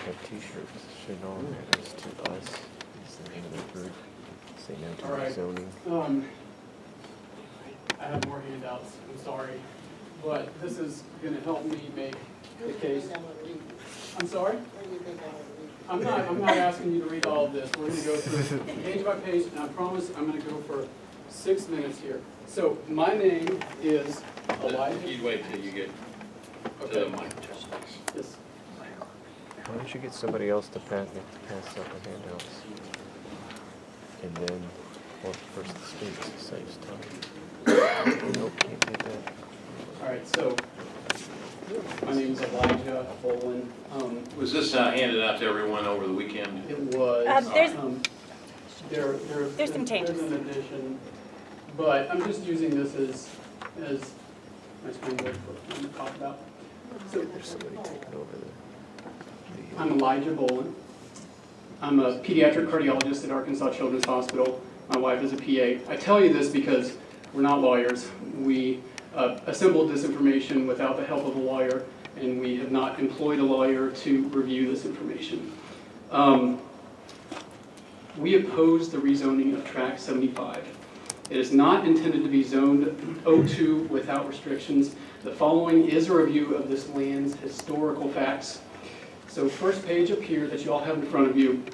have t-shirts. Chenal Matters to us is the name of the group. Say no to zoning. I have more handouts, I'm sorry. But this is going to help me make the case. I'm sorry? I'm not asking you to read all of this. We're going to go through page by page, and I promise I'm going to go for 6 minutes here. So my name is Elijah. You'd wait till you get to the mic. Yes. Why don't you get somebody else to pass out the handouts? And then, or the person that speaks, it saves time. Nope, can't get that. All right, so my name is Elijah Bolin. Was this handed out to everyone over the weekend? It was. There's some changes. There's an addition, but I'm just using this as my springboard for what I'm going to talk about. So, There's somebody taking over the I'm Elijah Bolin. I'm a pediatric cardiologist at Arkansas Children's Hospital. My wife is a PA. I tell you this because we're not lawyers. We assembled this information without the help of a lawyer, and we have not employed a lawyer to review this information. We oppose the rezoning of Tract 75. It is not intended to be zoned O2 without restrictions. The following is a review of this land's historical facts. So first page up here that you all have in front of you.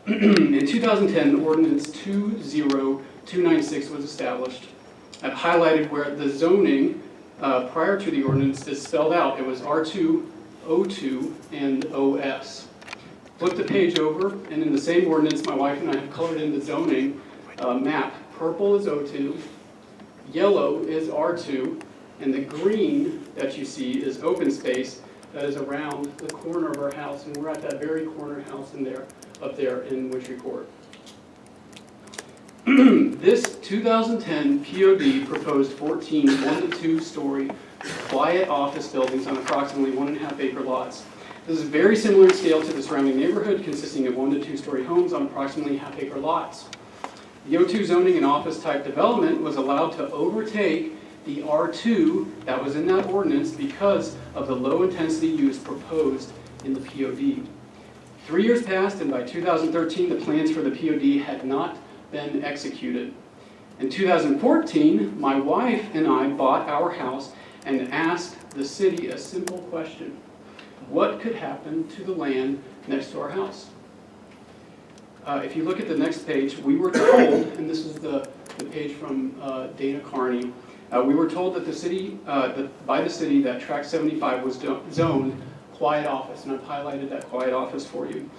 In 2010, Ordinance 20296 was established. I've highlighted where the zoning prior to the ordinance is spelled out. It was R2, O2, and OS. Flip the page over, and in the same ordinance, my wife and I have colored in the zoning map. Purple is O2, yellow is R2, and the green that you see is open space that is around the corner of our house, and we're at that very corner house in there, up there in Witchery Court. This 2010 POD proposed 14 1- to 2-story quiet office buildings on approximately 1.5 acre lots. This is very similar in scale to the surrounding neighborhood, consisting of 1- to 2-story homes on approximately ½ acre lots. The O2 zoning and office type development was allowed to overtake the R2 that was in that ordinance because of the low intensity use proposed in the POD. 3 years passed, and by 2013, the plans for the POD had not been executed. In 2014, my wife and I bought our house and asked the city a simple question: what could happen to the land next to our house? If you look at the next page, we were told, and this is the page from Dana Carney, we were told that by the city that Tract 75 was zoned quiet office, and I've highlighted that quiet office for you.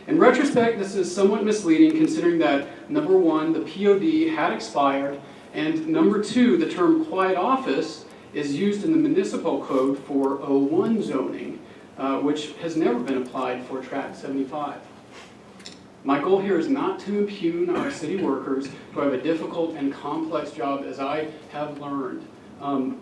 In retrospect, this is somewhat misleading, considering that, number one, the POD had expired, and number two, the term quiet office is used in the municipal code for O1 zoning, which has never been applied for Tract 75. My goal here is not to impugn our city workers who have a difficult and complex job, as I have learned.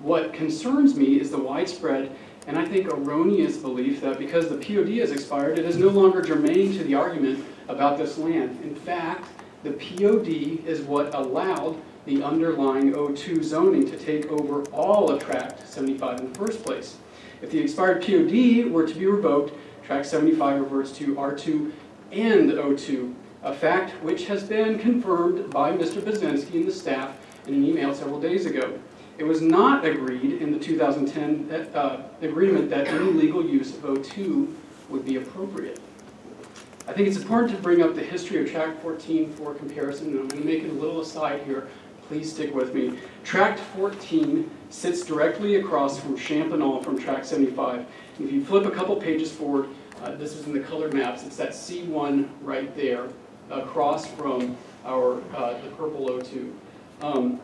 What concerns me is the widespread and I think erroneous belief that because the POD has expired, it is no longer germane to the argument about this land. In fact, the POD is what allowed the underlying O2 zoning to take over all of Tract 75 in the first place. If the expired POD were to be revoked, Tract 75 reverts to R2 and O2, a fact which has been confirmed by Mr. Bazinski and the staff in an email several days ago. It was not agreed in the 2010 agreement that any legal use of O2 would be appropriate. I think it's important to bring up the history of Tract 14 for comparison, and I'm going to make it a little aside here. Please stick with me. Tract 14 sits directly across from Champagnolle from Tract 75. And if you flip a couple pages forward, this is in the colored maps. It's that C1 right there, across from our the purple O2.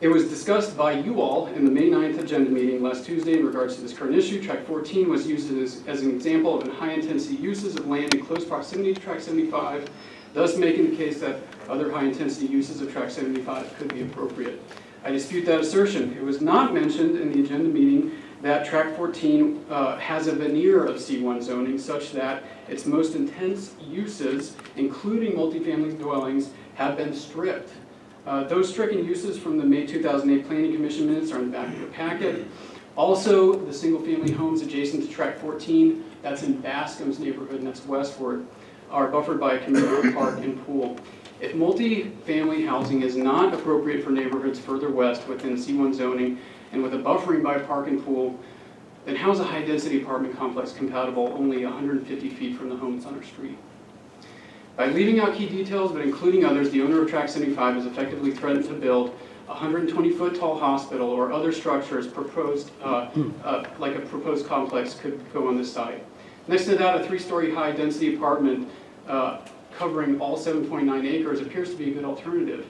It was discussed by you all in the May 9th agenda meeting last Tuesday in regards to this current issue. Tract 14 was used as an example of high-intensity uses of land in close proximity to Tract 75, thus making the case that other high-intensity uses of Tract 75 could be appropriate. I dispute that assertion. It was not mentioned in the agenda meeting that Tract 14 has a veneer of C1 zoning such that its most intense uses, including multifamily dwellings, have been stripped. Those stricken uses from the May 2008 Planning Commission minutes are in the back of your packet. Also, the single-family homes adjacent to Tract 14, that's in Bascom's neighborhood and that's westward, are buffered by a communal park and pool. If multi-family housing is not appropriate for neighborhoods further west within C1 zoning and with a buffering by park and pool, then how's a high-density apartment complex compatible only 150 feet from the homes on our street? By leaving out key details but including others, the owner of Tract 75 is effectively threatened to build a 120-foot tall hospital or other structures proposed, like a proposed complex could go on this site. Next to that, a 3-story high-density apartment covering all 7.9 acres appears to be a good alternative.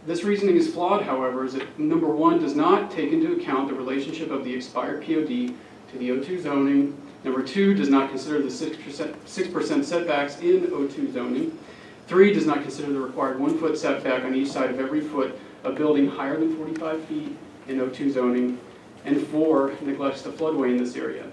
This reasoning is flawed, however, as it, number one, does not take into account the relationship of the expired POD to the O2 zoning. Number two, does not consider the 6% setbacks in O2 zoning. 3, does not consider the required 1-foot setback on each side of every foot of building higher than 45 feet in O2 zoning. And 4, neglects the floodway in this area.